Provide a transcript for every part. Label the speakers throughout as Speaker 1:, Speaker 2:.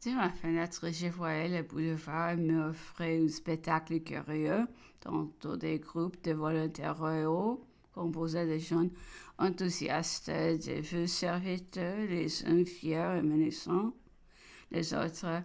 Speaker 1: De ma fenêtre, je voyais le boulevard m'offrir un spectacle curieux, tantôt des groupes de volontaires royaux composés de jeunes enthousiastes, de vieux serviteurs, les uns fiers et menaçants, les autres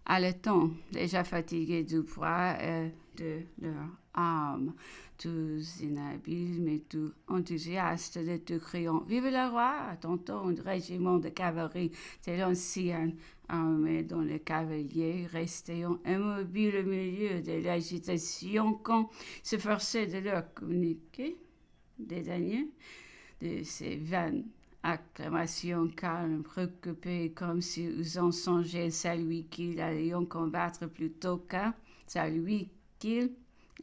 Speaker 1: haletants, déjà fatigués du poids et de leur âme, tous inhabiles mais tous enthousiastes, de tout criant Vive le roi! Tantôt un régiment de cavalerie de l'ancienne armée dont les cavaliers restaient immobiles au milieu de l'agitation quand se forçait de leur communiquer, dédaigneux de ces vaines acclamations calmes, préoccupées comme s'ils en songeaient celui qu'ils allaient combattre plutôt qu'à celui qu'ils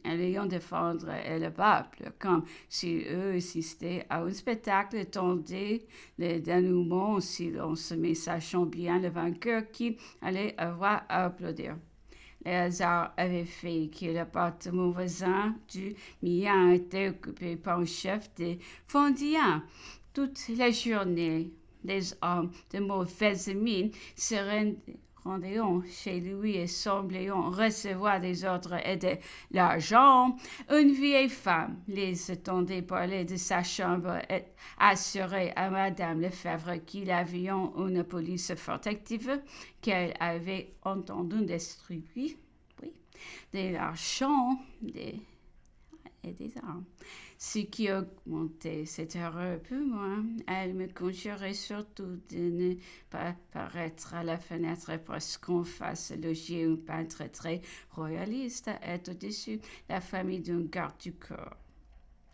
Speaker 1: allaient défendre et le peuple, comme si eux assistaient à un spectacle tendait le dénouement en silence, mais sachant bien le vainqueur qui allait avoir à applaudir. Le hasard avait fait que l'appartement voisin du mien était occupé par un chef de fondillants. Toute la journée, les hommes de mauvaise mine se rendaient chez lui et semblaient recevoir des ordres et de l'argent. Une vieille femme les entendait parler de sa chambre et assurait à Madame Lefebvre qu'il avait une police fort active, qu'elle avait entendu distribuer de l'argent et des armes. Ce qui augmentait cette horreur peu moins. Elle me conjurait surtout de ne pas paraître à la fenêtre parce qu'on fasse loger un peintre très royaliste et au-dessus la famille d'un garde du corps.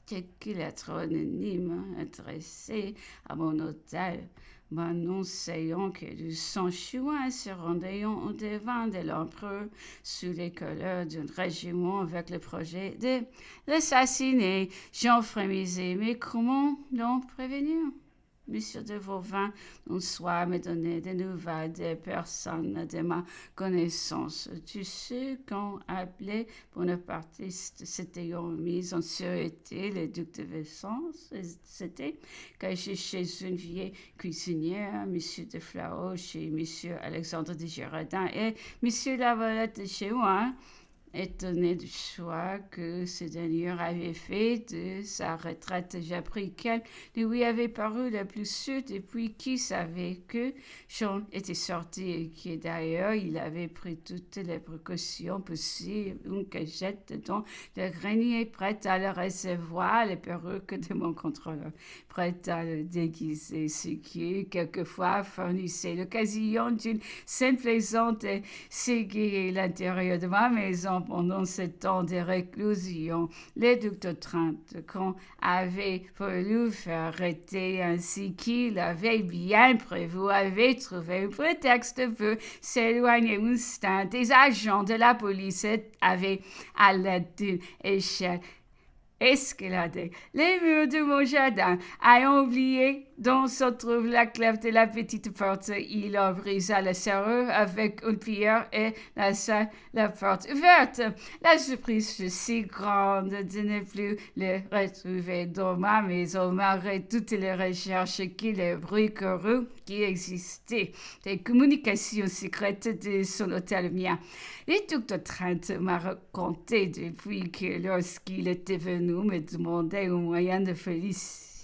Speaker 1: Quelques lettres anonymes adressées à mon hôtel m'annonçaient que du sang chouin se rendait au devant de l'empereur sous les couleurs d'un régiment avec le projet de l'assassiner. J'en frémissais, mais comment l'ont prévenu? Monsieur de Vauvin, un soir, me donnait des nouvelles des personnes de ma connaissance. Tu sais qu'on appelait bonapartiste, s'était mis en sûreté le duc de Vessance. C'était caché chez une vieille cuisinière, monsieur de Flau chez monsieur Alexandre de Girardin et monsieur Lavalette de chez moi. Étonné du choix que ce dernier avait fait de sa retraite, j'appris qu'elle lui avait paru la plus sûre depuis qu'il savait que Jean était sorti et que d'ailleurs il avait pris toutes les précautions possibles, une cagette dans le grenier prête à le recevoir, les perruques de mon contrôleur, prête à le déguiser, ce qui quelquefois fournissait l'occasion d'une scène plaisante et séguer l'intérieur de ma maison pendant ce temps de réclusion. Le duc de Trente, qu'on avait voulu faire arrêter ainsi qu'il avait bien prévu, avait trouvé un prétexte pour s'éloigner un instant des agents de la police et avait, à l'aide d'une échelle, escaladé les murs de mon jardin, ayant oublié dont se trouve la clef de la petite porte. Il en brisa la serrure avec une pierre et laissa la porte ouverte. La surprise fut si grande de ne plus le retrouver dans ma maison, malgré toutes les recherches que le bruit courut qui existait des communications secrètes de son hôtel mien. Le duc de Trente m'a raconté depuis que lorsqu'il était venu me demander un moyen de faciliter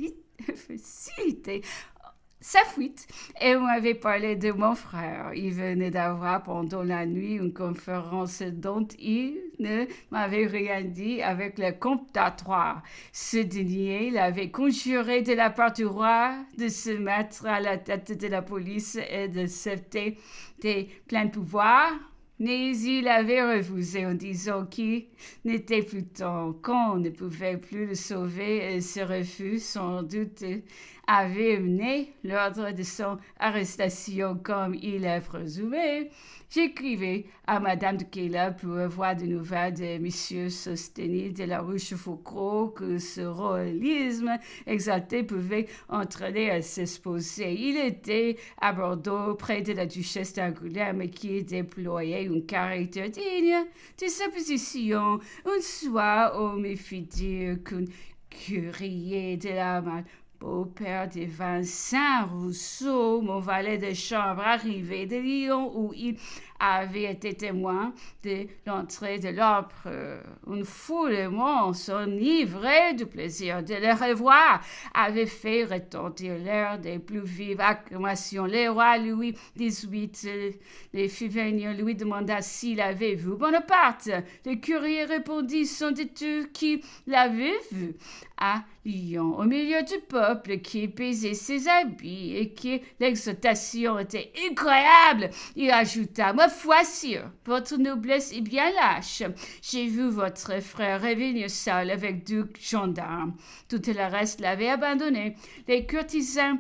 Speaker 1: sa fuite et m'avait parlé de mon frère. Il venait d'avoir pendant la nuit une conférence dont il ne m'avait rien dit avec le comte d'Artois. Ce dernier l'avait conjuré de la part du roi de se mettre à la tête de la police et d'accepter des pleins pouvoirs. Mais il avait refusé en disant qu'il n'était plus temps, qu'on ne pouvait plus le sauver et ce refus, sans doute, avait mené l'ordre de son arrestation comme il a présumé. J'écrivais à Madame de Kayla pour avoir des nouvelles de Monsieur Sostenis de la Rochefoucauld que ce royalisme exalté pouvait entraîner à s'exposer. Il était à Bordeaux, près de la duchesse d'Angoulême, qui déployait un caractère digne de sa position. Un soir, on me fit dire qu'un courrier de la beau-père de Vincent Rousseau, mon valet de chambre arrivé de Lyon, où il avait été témoin de l'entrée de l'empereur. Une foule immense, enivrée du plaisir de le revoir, avait fait retentir l'air des plus vives acclamations. Le roi Louis XVIII, les fit venir, lui demanda s'il avait vu Bonaparte. Le courrier répondit sans détour qu'il l'avait vu à Lyon, au milieu du peuple qui baisait ses habits et que l'exaltation était incroyable. Il ajouta: ma foi, sire, votre noblesse est bien lâche. J'ai vu votre frère revenir seul avec 2 gendarmes. Tout le reste l'avait abandonné. Les courtisans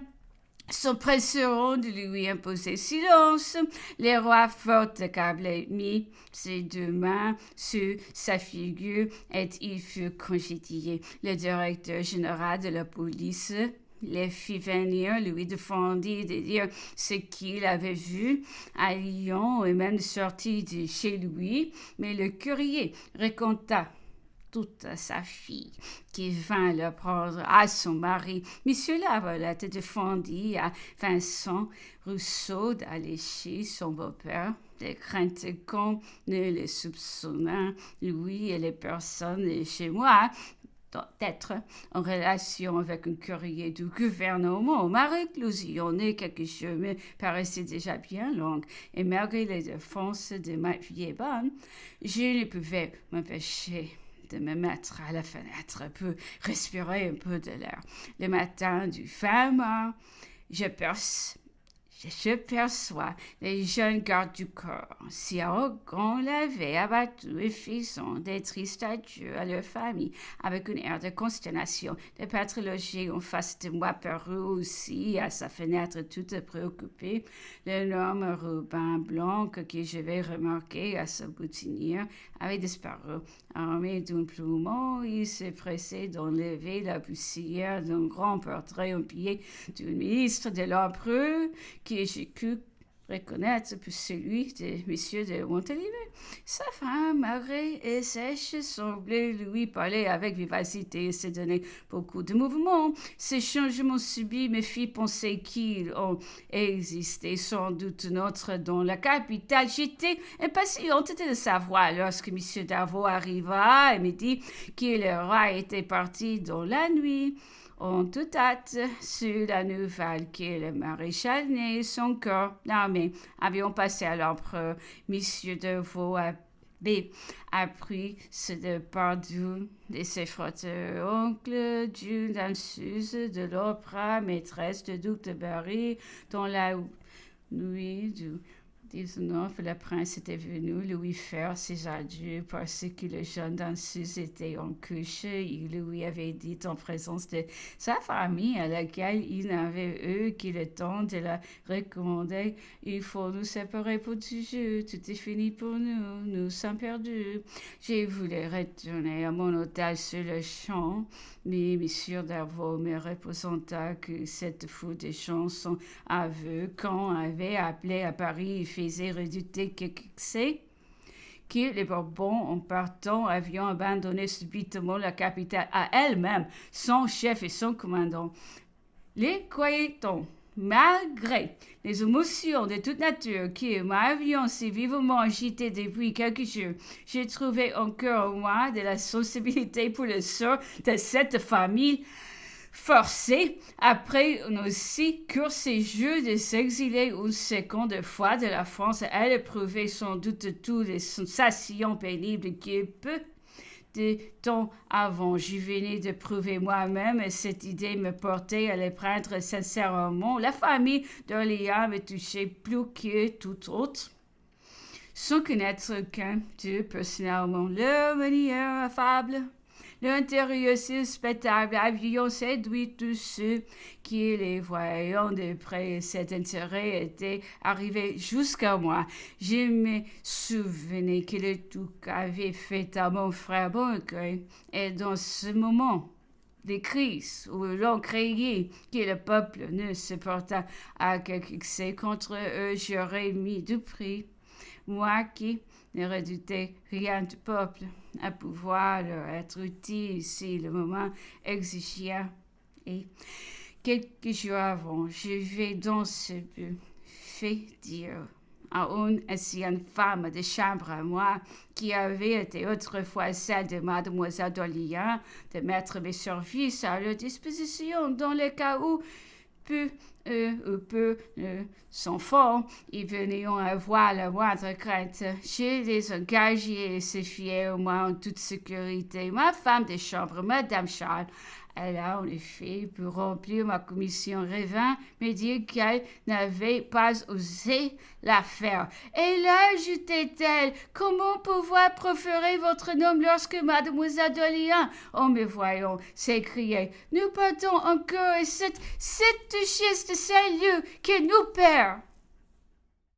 Speaker 1: s'empresseront de lui imposer silence. Le roi, fort accablé, mit ses 2 mains sur sa figure et il fut congédié. Le directeur général de la police les fit venir, lui défendit de dire ce qu'il avait vu à Lyon et même sorti de chez lui, mais le courrier raconta toute sa fille, qui vint le prendre à son mari. Monsieur Lavalette défendit à Vincent Rousseau d'aller chez son beau-père. Les craintes qu'on ne le soupçonnât, lui et les personnes chez moi, d'être en relation avec un courrier du gouvernement. Ma réclusion de quelques jours me paraissait déjà bien longue, et malgré les défenses de ma vieille bonne, je ne pouvais m'empêcher de me mettre à la fenêtre pour respirer un peu de l'air. Le matin du 20 mars, je perçois les jeunes gardes du corps, si arrogants, l'avaient abattu et faisant des tristes adieux à leur famille, avec un air de consternation. Le pâtre logé en face de moi parut aussi à sa fenêtre tout préoccupé. L'énorme ruban blanc que j'avais remarqué à sa boutinière avait disparu. Armé d'un plumeau, il s'est pressé d'enlever la poussière d'un grand portrait en pied du ministre de l'Empereur, que j'ai pu reconnaître pour celui de M. de Montalivet. Sa femme, maigre et sèche, semblait lui parler avec vivacité et se donner beaucoup de mouvements. Ces changements subits me fit penser qu'ils ont existé sans doute autre dans la capitale. J'étais impatiente de savoir lorsque M. Darvaux arriva et me dit que le roi était parti dans la nuit. En toute hâte, sur la nouvelle que le maréchal Ney et son corps l'armée avions passé à l'empereur. M. Darvaux avait appris ce départ de ses frères oncles d'une danseuse de l'opéra, maîtresse de duc de Berry, dans la nuit du 19, le prince était venu lui faire ses adieux parce que le jeune danseuse était en couche. Il lui avait dit en présence de sa famille à laquelle il n'avait eu que le temps de la recommander: il faut nous séparer pour toujours, tout est fini pour nous, nous sommes perdus. J'ai voulu retourner à mon hôtel sur le champ, mais M. Darvaux me représenta que cette foule de gens sans aveu qu'on avait appelé à Paris faisait redouter que les Bourbons, en partant, avions abandonné subitement la capitale à elle-même, son chef et son commandant. Les croyait-on, malgré les émotions de toute nature qui m'avaient si vivement agité depuis quelques jours, j'ai trouvé encore en moi de la sensibilité pour le sort de cette famille forcée, après un aussi court séjour, de s'exiler une seconde fois de la France. Elle éprouvait sans doute toutes les sensations pénibles qui peu de temps avant. Je venais de prouver moi-même et cette idée me portait à les prendre sincèrement. La famille d'Orléans me touchait plus que toute autre, sans connaître qu'un d'eux personnellement. Leur manière affable, l'intérieur si respectable avions séduit tous ceux qui, les voyant de près, cet intérêt était arrivé jusqu'à moi. Je me souvenais que le duc avait fait à mon frère Bonnecueil, et dans ce moment des crises où l'on craignait que le peuple ne se portât à quelque excès contre eux, j'aurais mis du prix, moi qui ne redoutais rien du peuple, à pouvoir leur être utile si le moment exigeait, et Quelques jours avant, je vais dans ce fait dire à une ancienne femme de chambre à moi, qui avait été autrefois celle de Mademoiselle Dolien, de mettre mes services à leur disposition dans le cas où sans fond, ils venaient avoir la moindre crainte. Je les engageais et se fiaient au moins en toute sécurité. Ma femme de chambre, Madame Charles, elle a en effet, pour remplir ma commission, revint me dire qu'elle n'avait pas osé la faire. Et là, ajoutait-elle, comment pouvoir proférer votre nom lorsque Mademoiselle Dolien, oh mais voyons, s'écriait, nous partons encore et cette duchesse de Saint-Lieu que nous perd.